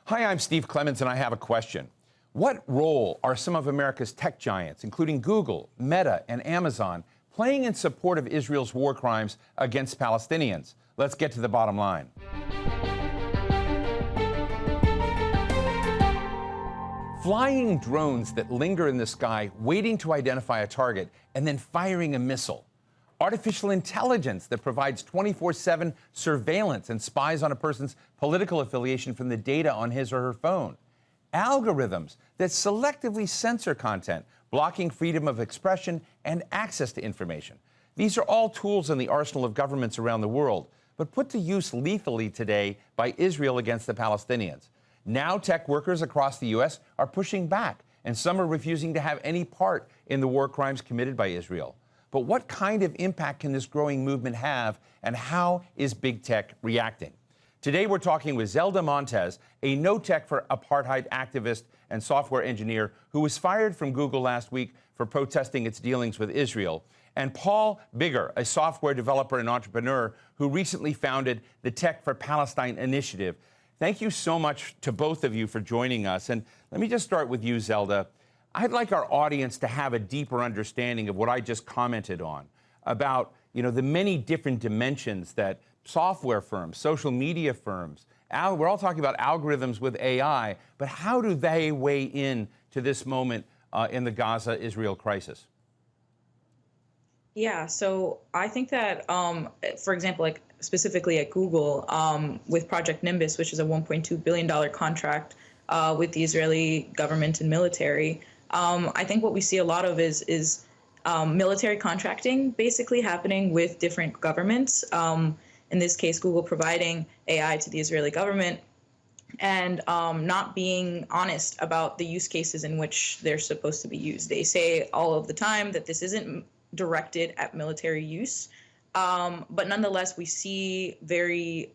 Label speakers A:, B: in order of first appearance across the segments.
A: Hi, I'm Steve Clemons, and I have a question. What role are some of America's tech giants, including Google, Meta, and Amazon, playing in support of Israel's war crimes against Palestinians? Let's get to the bottom line. Flying drones that linger in the sky, waiting to identify a target, and then firing a missile. Artificial intelligence that provides 24/7 surveillance and spies on a person's political affiliation from the data on his or her phone. Algorithms that selectively censor content, blocking freedom of expression and access to information. These are all tools in the arsenal of governments around the world, but put to use lethally today by Israel against the Palestinians. Now tech workers across the U.S. are pushing back, and some are refusing to have any part in the war crimes committed by Israel. But what kind of impact can this growing movement have, and how is big tech reacting? Today, we're talking with Zelda Montes, a no-tech for apartheid activist and software engineer who was fired from Google last week for protesting its dealings with Israel, and Paul Biggar, a software developer and entrepreneur who recently founded the Tech for Palestine initiative. Thank you so much to both of you for joining us. And let me just start with you, Zelda. I'd like our audience to have a deeper understanding of what I just commented on about, the many different dimensions that software firms, social media firms, we're all talking about algorithms with AI, but how do they weigh in to this moment in the Gaza-Israel crisis?
B: Yeah, so I think that, for example, like specifically at Google, with Project Nimbus, which is a $1.2 billion contract with the Israeli government and military, I think what we see a lot of is military contracting basically happening with different governments. In this case, Google providing AI to the Israeli government and not being honest about the use cases in which they're supposed to be used. They say all of the time that this isn't directed at military use. But nonetheless, we see very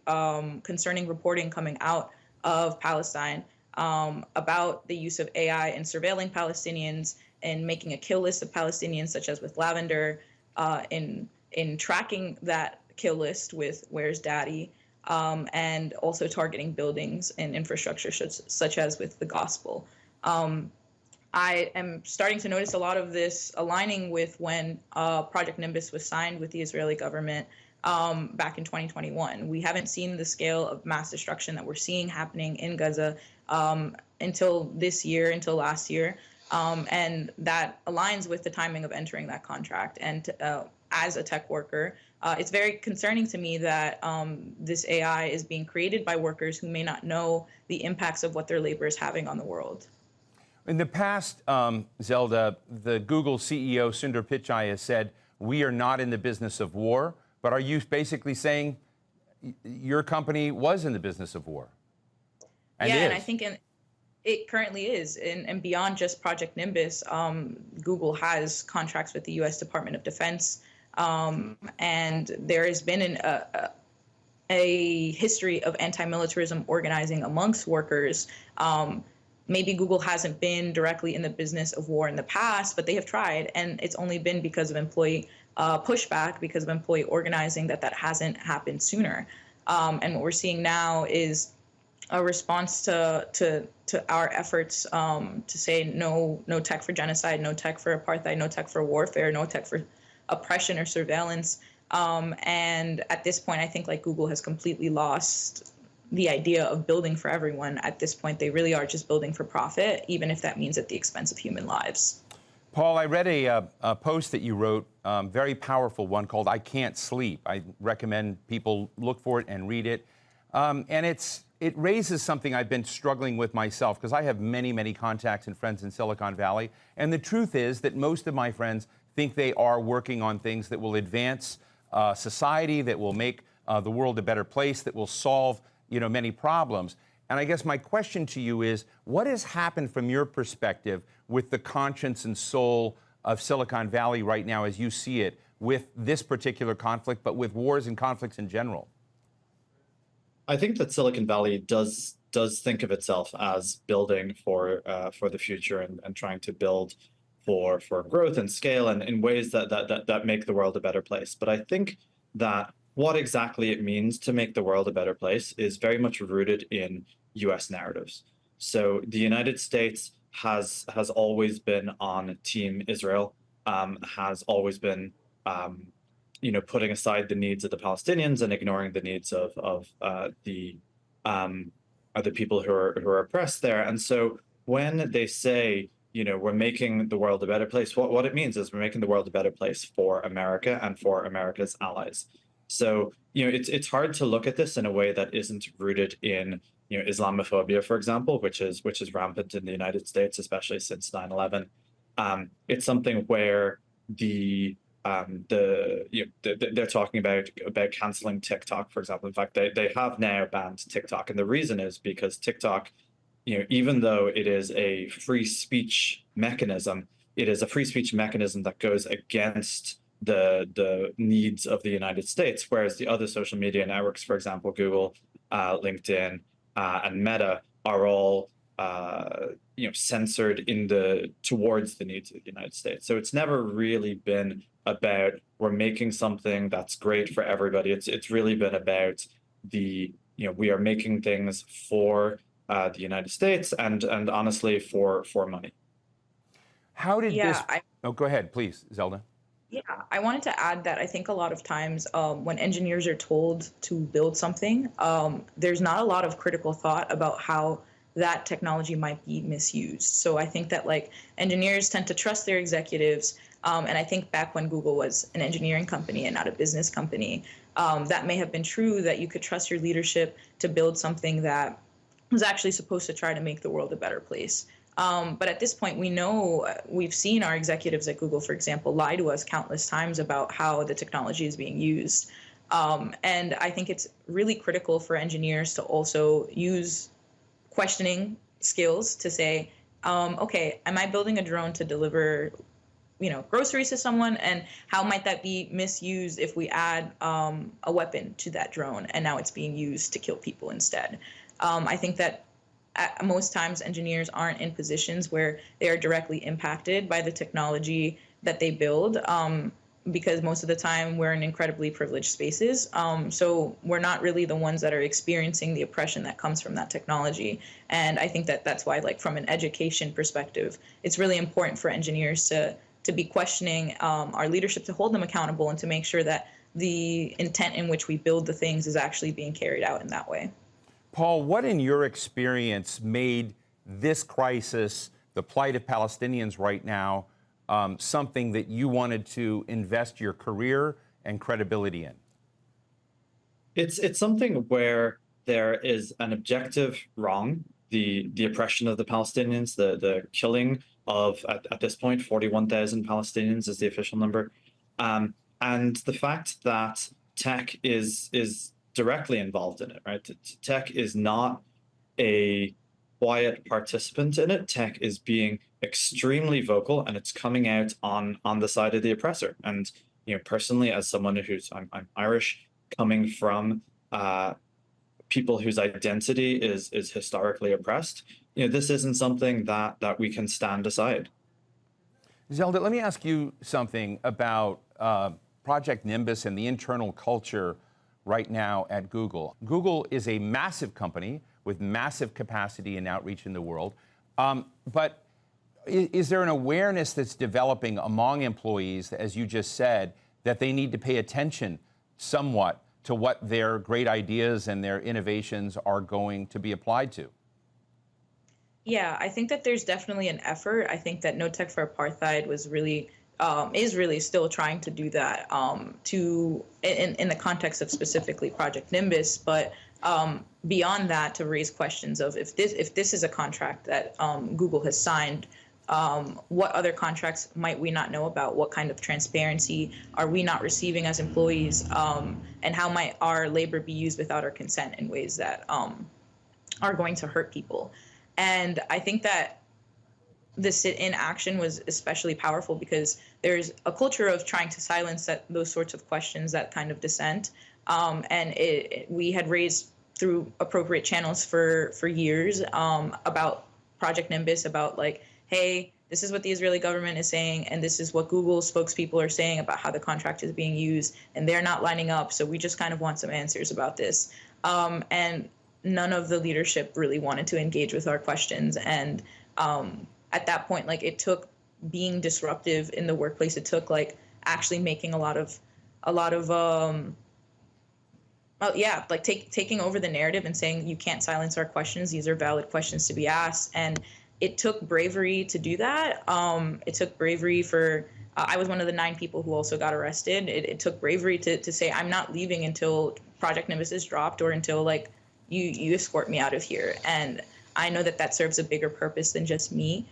B: concerning reporting coming out of Palestine about the use of AI in surveilling Palestinians and making a kill list of Palestinians, such as with Lavender, in tracking that kill list with Where's Daddy, and also targeting buildings and infrastructure such as with the gospel. I am starting to notice a lot of this aligning with when Project Nimbus was signed with the Israeli government back in 2021. We haven't seen the scale of mass destruction that we're seeing happening in Gaza until this year, until last year. And that aligns with the timing of entering that contract. And as a tech worker, it's very concerning to me that this AI is being created by workers who may not know the impacts of what their labor is having on the world.
A: In the past, Zelda, the Google CEO, Sundar Pichai, has said, we are not in the business of war. But are you basically saying your company was in the business of war?
B: And I think it currently is. And beyond just Project Nimbus, Google has contracts with the U.S. Department of Defense. And there has been a history of anti-militarism organizing amongst workers. Maybe Google hasn't been directly in the business of war in the past, but they have tried. And it's only been because of employee pushback, because of employee organizing, that hasn't happened sooner. And what we're seeing now is a response to our efforts to say no tech for genocide, no tech for apartheid, no tech for warfare, no tech for oppression or surveillance. And at this point, I think like Google has completely lost the idea of building for everyone. At this point, they really are just building for profit, even if that means at the expense of human lives.
A: Paul, I read a post that you wrote, very powerful one called I Can't Sleep. I recommend people look for it and read it. And it raises something I've been struggling with myself, because I have many, many contacts and friends in Silicon Valley. And the truth is that most of my friends think they are working on things that will advance society, that will make the world a better place, that will solve many problems. And I guess my question to you is, what has happened from your perspective with the conscience and soul of Silicon Valley right now as you see it with this particular conflict, but with wars and conflicts in general?
C: I think that Silicon Valley does think of itself as building for the future and trying to build for growth and scale and in ways that make the world a better place. But I think that what exactly it means to make the world a better place is very much rooted in US narratives. So the United States has always been on Team Israel, has always been putting aside the needs of the Palestinians and ignoring the needs of the other people who are oppressed there. And so when they say, we're making the world a better place, what it means is we're making the world a better place for America and for America's allies. So, it's hard to look at this in a way that isn't rooted in, Islamophobia, for example, which is rampant in the United States, especially since 9/11. It's something where they're talking about canceling TikTok, for example. In fact, they have now banned TikTok, and the reason is because TikTok, even though it is a free speech mechanism, it is a free speech mechanism that goes against the needs of the United States, whereas the other social media networks, for example, Google, LinkedIn, and Meta, are all censored towards the needs of the United States. So it's never really been about we're making something that's great for everybody. It's really been about we are making things for the United States and honestly for money.
A: How did Oh, go ahead, please, Zelda.
B: Yeah, I wanted to add that I think a lot of times when engineers are told to build something, there's not a lot of critical thought about how that technology might be misused. So I think that engineers tend to trust their executives. And I think back when Google was an engineering company and not a business company, that may have been true, that you could trust your leadership to build something that was actually supposed to try to make the world a better place. But at this point, we've seen our executives at Google, for example, lie to us countless times about how the technology is being used. And I think it's really critical for engineers to also use questioning skills to say, okay, am I building a drone to deliver, groceries to someone? And how might that be misused if we add a weapon to that drone and now it's being used to kill people instead? I think that most times engineers aren't in positions where they are directly impacted by the technology that they build, because most of the time we're in incredibly privileged spaces. So we're not really the ones that are experiencing the oppression that comes from that technology. And I think that that's why, from an education perspective, it's really important for engineers to be questioning our leadership, to hold them accountable, and to make sure that the intent in which we build the things is actually being carried out in that way.
A: Paul, what in your experience made this crisis, the plight of Palestinians right now, something that you wanted to invest your career and credibility in?
C: It's something where there is an objective wrong, the oppression of the Palestinians, the killing of, at this point, 41,000 Palestinians is the official number, and the fact that tech is directly involved in it, right? Tech is not a quiet participant in it. Tech is being extremely vocal, and it's coming out on the side of the oppressor. And personally, as someone I'm Irish, coming from people whose identity is historically oppressed, this isn't something that we can stand aside.
A: Zelda, let me ask you something about Project Nimbus and the internal culture right now at Google. Google is a massive company with massive capacity and outreach in the world. But is there an awareness that's developing among employees, as you just said, that they need to pay attention somewhat to what their great ideas and their innovations are going to be applied to?
B: Yeah, I think that there's definitely an effort. I think that No Tech for Apartheid was really is really still trying to do that in the context of specifically Project Nimbus, but beyond that, to raise questions of if this is a contract that Google has signed, what other contracts might we not know about? What kind of transparency are we not receiving as employees? And how might our labor be used without our consent in ways that are going to hurt people? And I think that the sit-in action was especially powerful because there's a culture of trying to silence those sorts of questions, that kind of dissent. And we had raised through appropriate channels for years about Project Nimbus, about hey, this is what the Israeli government is saying, and this is what Google spokespeople are saying about how the contract is being used, and they're not lining up. So we just kind of want some answers about this. And none of the leadership really wanted to engage with our questions. And at that point, like, it took being disruptive in the workplace. It took like actually making a lot of like taking over the narrative and saying, you can't silence our questions. These are valid questions to be asked. And it took bravery to do that. It took bravery for, I was one of the 9 people who also got arrested. It took bravery to say, I'm not leaving until Project Nimbus is dropped, or until like you escort me out of here. And I know that that serves a bigger purpose than just me,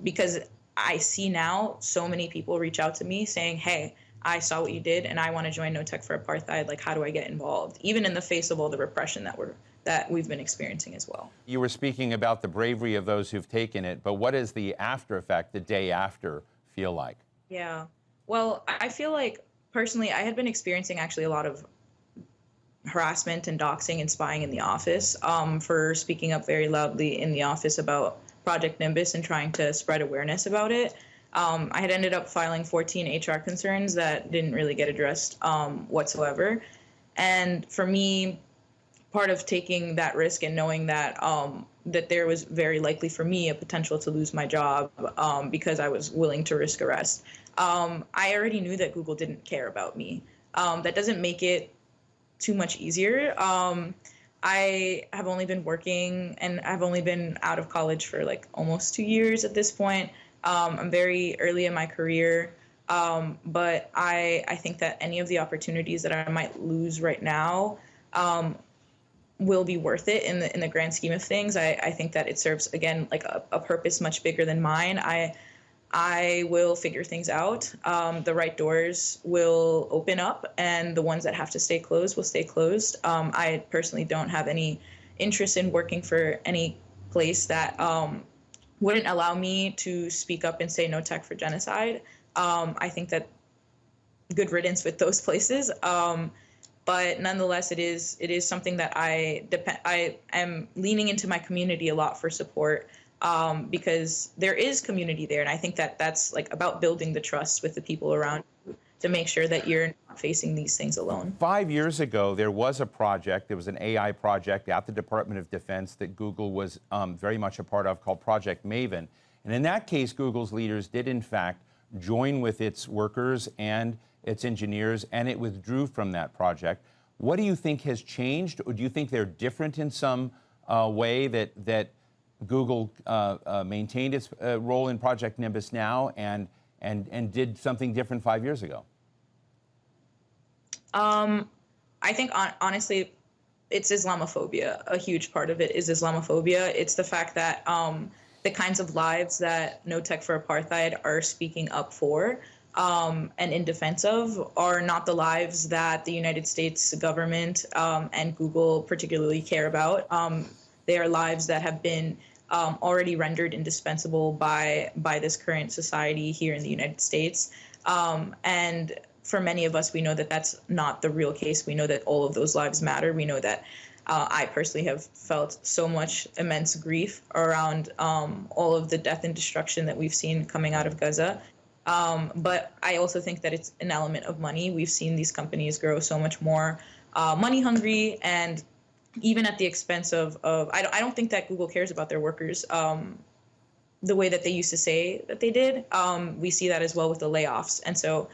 B: because I see now so many people reach out to me saying, hey, I saw what you did and I want to join No Tech for Apartheid. Like, how do I get involved? Even in the face of all the repression that we've been experiencing as well.
A: You were speaking about the bravery of those who've taken it, but what is the after effect, the day after, feel like?
B: Yeah. Well, I feel like personally, I had been experiencing actually a lot of harassment and doxing and spying in the office, for speaking up very loudly in the office about Project Nimbus and trying to spread awareness about it. I had ended up filing 14 HR concerns that didn't really get addressed whatsoever. And for me, part of taking that risk and knowing that that there was very likely for me a potential to lose my job, because I was willing to risk arrest, I already knew that Google didn't care about me. That doesn't make it too much easier. I have only been working, and I've only been out of college for like almost 2 years at this point. I'm very early in my career, but I think that any of the opportunities that I might lose right now will be worth it in the grand scheme of things. I think that it serves, again, like a purpose much bigger than mine. I will figure things out. The right doors will open up, and the ones that have to stay closed will stay closed. I personally don't have any interest in working for any place that wouldn't allow me to speak up and say no tech for genocide. I think that good riddance with those places. But nonetheless, it is something that I am leaning into my community a lot for support, because there is community there. And I think that that's like about building the trust with the people around you to make sure that you're not facing these things alone.
A: 5 years ago, there was a project, there was an AI project at the Department of Defense that Google was very much a part of, called Project Maven. And in that case, Google's leaders did, in fact, join with its workers and its engineers, and it withdrew from that project. What do you think has changed? Or do you think they're different in some way, that Google maintained its role in Project Nimbus now and did something different 5 years ago?
B: I think honestly, it's Islamophobia. A huge part of it is Islamophobia. It's the fact that the kinds of lives that No Tech for Apartheid are speaking up for and in defense of are not the lives that the United States government and Google particularly care about. They are lives that have been already rendered indispensable by this current society here in the United States. And for many of us, we know that that's not the real case. We know that all of those lives matter. We know that I personally have felt so much immense grief around all of the death and destruction that we've seen coming out of Gaza. But I also think that it's an element of money. We've seen these companies grow so much more money hungry, and even at the expense of I don't think that Google cares about their workers the way that they used to say that they did. We see that as well with the layoffs. And so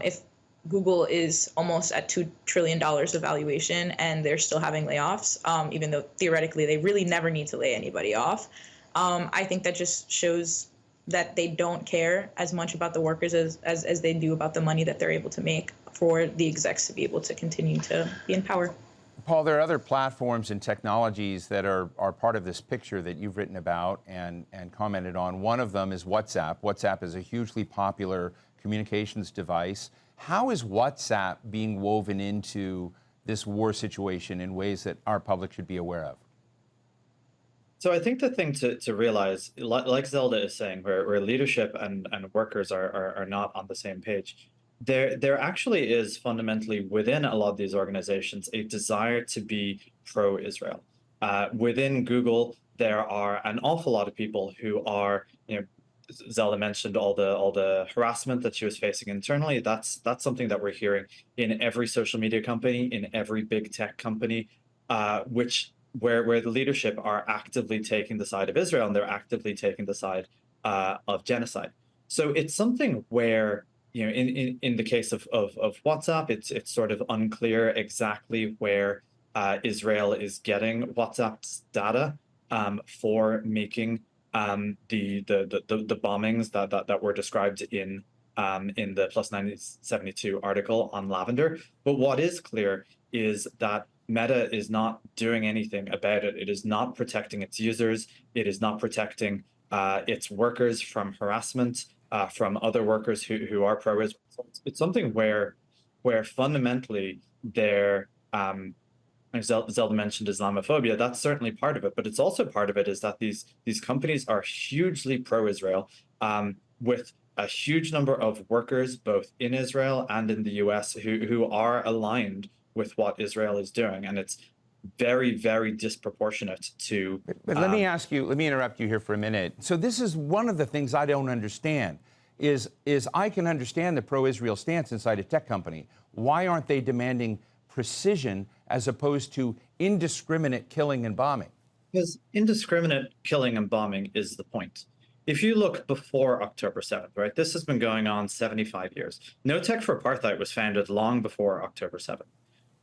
B: if Google is almost at $2 trillion of valuation and they're still having layoffs, even though theoretically they really never need to lay anybody off, I think that just shows that they don't care as much about the workers as they do about the money that they're able to make for the execs to be able to continue to be in power.
A: Paul, there are other platforms and technologies that are part of this picture that you've written about and commented on. One of them is WhatsApp. WhatsApp is a hugely popular communications device. How is WhatsApp being woven into this war situation in ways that our public should be aware of?
C: So I think the thing to realize, like Zelda is saying, where leadership and workers are not on the same page, there actually is fundamentally within a lot of these organizations a desire to be pro-Israel. Within Google, there are an awful lot of people who are, Zelda mentioned all the harassment that she was facing internally. That's something that we're hearing in every social media company, in every big tech company, which where the leadership are actively taking the side of Israel, and they're actively taking the side of genocide. So it's something where, in the case of WhatsApp, it's sort of unclear exactly where Israel is getting WhatsApp's data for making the bombings that were described in the Plus 972 article on Lavender. But what is clear is that Meta is not doing anything about it. It is not protecting its users. It is not protecting its workers from harassment from other workers who are pro-Israel. It's something where fundamentally they're Zelda mentioned Islamophobia. That's certainly part of it, but it's also part of it is that these companies are hugely pro-Israel, with a huge number of workers both in Israel and in the US who are aligned with what Israel is doing, and it's very, very disproportionate to.
A: But let me ask you. Let me interrupt you here for a minute. So this is one of the things I don't understand. Is I can understand the pro-Israel stance inside a tech company. Why aren't they demanding precision as opposed to indiscriminate killing and bombing?
C: Because indiscriminate killing and bombing is the point. If you look before October 7th, right, this has been going on 75 years. No Tech for Apartheid was founded long before October 7th.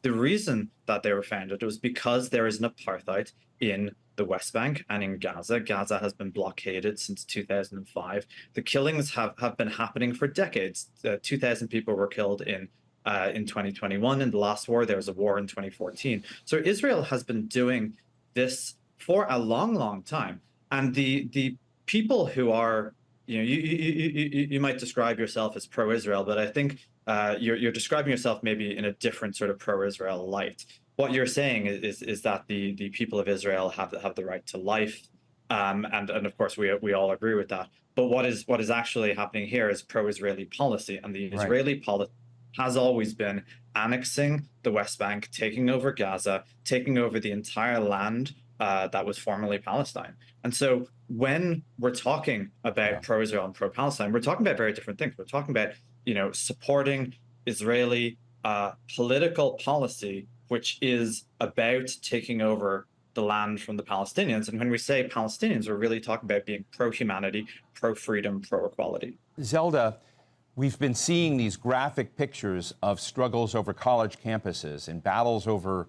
C: The reason that they were founded was because there is an apartheid in the West Bank and in Gaza. Gaza has been blockaded since 2005. The killings have been happening for decades. 2,000 people were killed in 2021. In the last war, there was a war in 2014. So Israel has been doing this for a long, long time. And the people who are, you might describe yourself as pro-Israel, but I think you're describing yourself maybe in a different sort of pro-Israel light. What you're saying is that the people of Israel have the right to life, and of course we all agree with that. But what is actually happening here is pro-Israeli policy, and the Israeli policy has always been annexing the West Bank, taking over Gaza, taking over the entire land that was formerly Palestine. And so when we're talking about pro-Israel and pro-Palestine, we're talking about very different things. We're talking about supporting Israeli political policy, which is about taking over the land from the Palestinians. And when we say Palestinians, we're really talking about being pro-humanity, pro-freedom, pro-equality.
A: Zelda, we've been seeing these graphic pictures of struggles over college campuses and battles over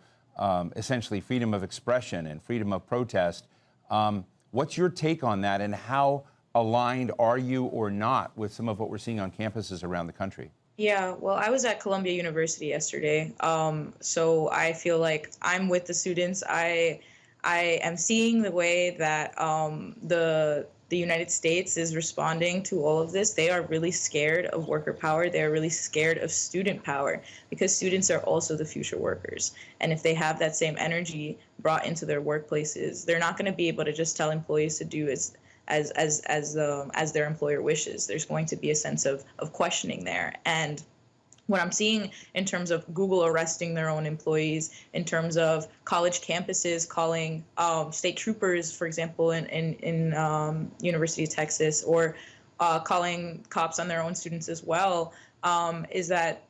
A: essentially freedom of expression and freedom of protest. What's your take on that, and how aligned are you or not with some of what we're seeing on campuses around the country?
B: Yeah, well, I was at Columbia University yesterday, so I feel like I'm with the students. I am seeing the way that the United States is responding to all of this. They are really scared of worker power. They are really scared of student power, because students are also the future workers. And if they have that same energy brought into their workplaces, they're not going to be able to just tell employees to do as their employer wishes. There's going to be a sense of questioning there. And what I'm seeing in terms of Google arresting their own employees, in terms of college campuses calling state troopers, for example, in University of Texas, or calling cops on their own students as well, is that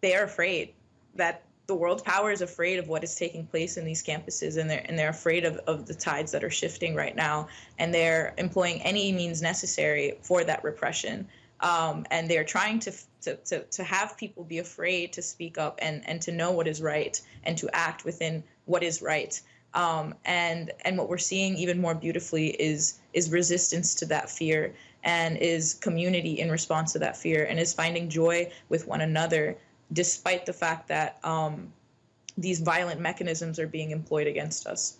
B: they are afraid that the world power is afraid of what is taking place in these campuses, and they're afraid of the tides that are shifting right now, and they're employing any means necessary for that repression. And they're trying to have people be afraid to speak up and to know what is right and to act within what is right. And what we're seeing even more beautifully is resistance to that fear, and is community in response to that fear, and is finding joy with one another, despite the fact that these violent mechanisms are being employed against us.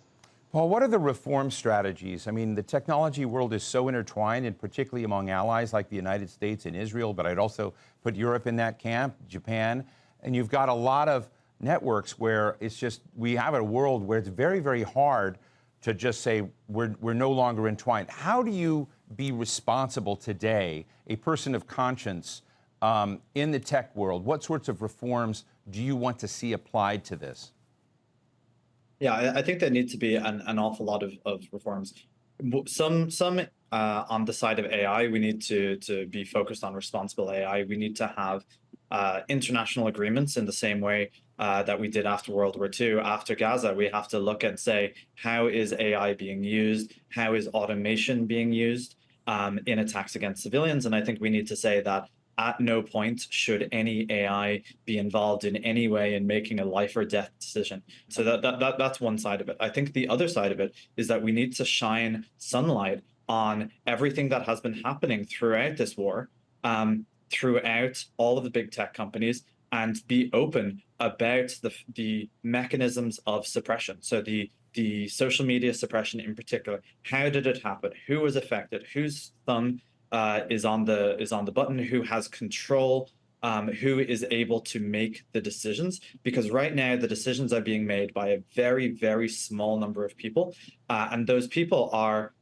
A: Paul, what are the reform strategies? I mean, the technology world is so intertwined, and particularly among allies like the United States and Israel, but I'd also put Europe in that camp, Japan, and you've got a lot of networks where it's just, we have a world where it's very, very hard to just say we're no longer entwined. How do you be responsible today, a person of conscience, in the tech world? What sorts of reforms do you want to see applied to this?
C: Yeah, I think there need to be an awful lot of reforms. Some on the side of AI, we need to be focused on responsible AI. We need to have international agreements in the same way that we did after World War II. After Gaza, we have to look and say, how is AI being used? How is automation being used in attacks against civilians? And I think we need to say that at no point should any AI be involved in any way in making a life or death decision. So that's one side of it. I think the other side of it is that we need to shine sunlight on everything that has been happening throughout this war, throughout all of the big tech companies, and be open about the mechanisms of suppression. So the social media suppression in particular. How did it happen? Who was affected? Whose thumb is on the button? Who has control? Who is able to make the decisions? Because right now the decisions are being made by a very, very small number of people, and those people are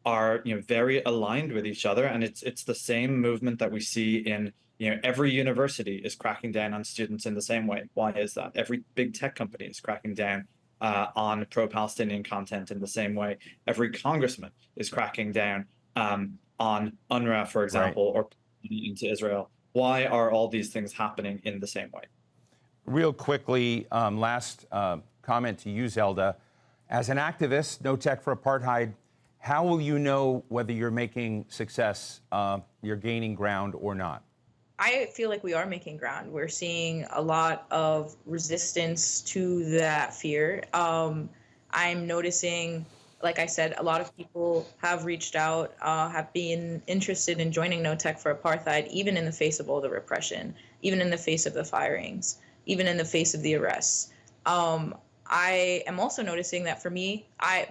C: very aligned with each other. And it's the same movement that we see in every university is cracking down on students in the same way. Why is that? Every big tech company is cracking down on pro-Palestinian content in the same way. Every congressman is cracking down on UNRWA, for example, or into Israel. Why are all these things happening in the same way?
A: Real quickly, last comment to you, Zelda. As an activist, No Tech for Apartheid, how will you know whether you're making success, you're gaining ground or not?
B: I feel like we are making ground. We're seeing a lot of resistance to that fear. I'm noticing, like I said, a lot of people have reached out, have been interested in joining No Tech for Apartheid, even in the face of all the repression, even in the face of the firings, even in the face of the arrests. I am also noticing that for me,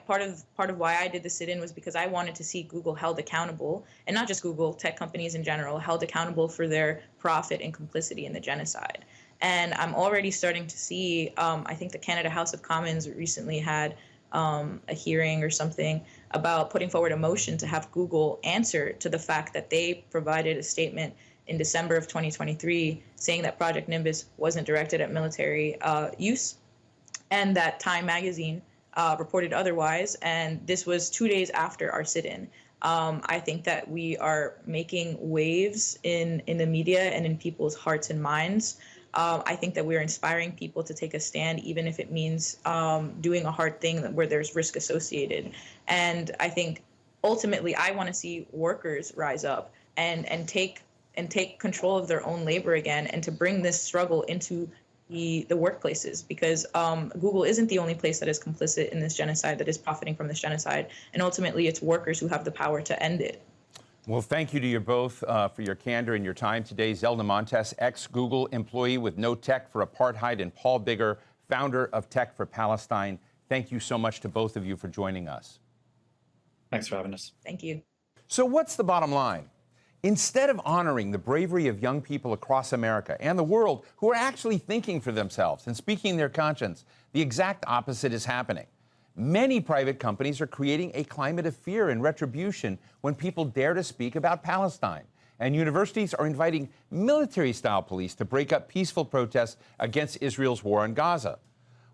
B: part of why I did the sit-in was because I wanted to see Google held accountable, and not just Google, tech companies in general, held accountable for their profit and complicity in the genocide. And I'm already starting to see, I think the Canada House of Commons recently had a hearing or something about putting forward a motion to have Google answer to the fact that they provided a statement in December of 2023 saying that Project Nimbus wasn't directed at military use, and that Time magazine reported otherwise. And this was 2 days after our sit-in. I think that we are making waves in the media and in people's hearts and minds. I think that we're inspiring people to take a stand, even if it means doing a hard thing where there's risk associated. And I think ultimately I want to see workers rise up and take control of their own labor again, and to bring this struggle into the workplaces, because Google isn't the only place that is complicit in this genocide, that is profiting from this genocide. And ultimately, it's workers who have the power to end it.
A: Well, thank you to you both for your candor and your time today. Zelda Montes, ex-Google employee with No Tech for Apartheid, and Paul Biggar, founder of Tech for Palestine. Thank you so much to both of you for joining us.
C: Thanks for having us.
B: Thank you.
A: So what's the bottom line? Instead of honoring the bravery of young people across America and the world who are actually thinking for themselves and speaking their conscience, the exact opposite is happening. Many private companies are creating a climate of fear and retribution when people dare to speak about Palestine. And universities are inviting military-style police to break up peaceful protests against Israel's war on Gaza.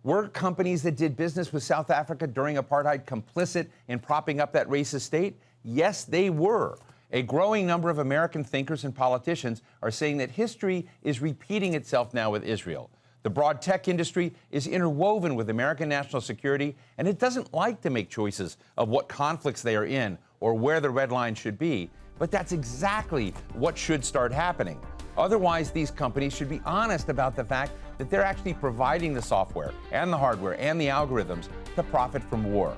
A: Were companies that did business with South Africa during apartheid complicit in propping up that racist state? Yes, they were. A growing number of American thinkers and politicians are saying that history is repeating itself now with Israel. The broad tech industry is interwoven with American national security, and it doesn't like to make choices of what conflicts they are in or where the red line should be. But that's exactly what should start happening. Otherwise, these companies should be honest about the fact that they're actually providing the software and the hardware and the algorithms to profit from war.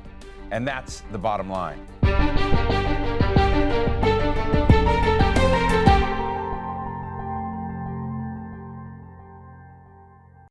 A: And that's the bottom line.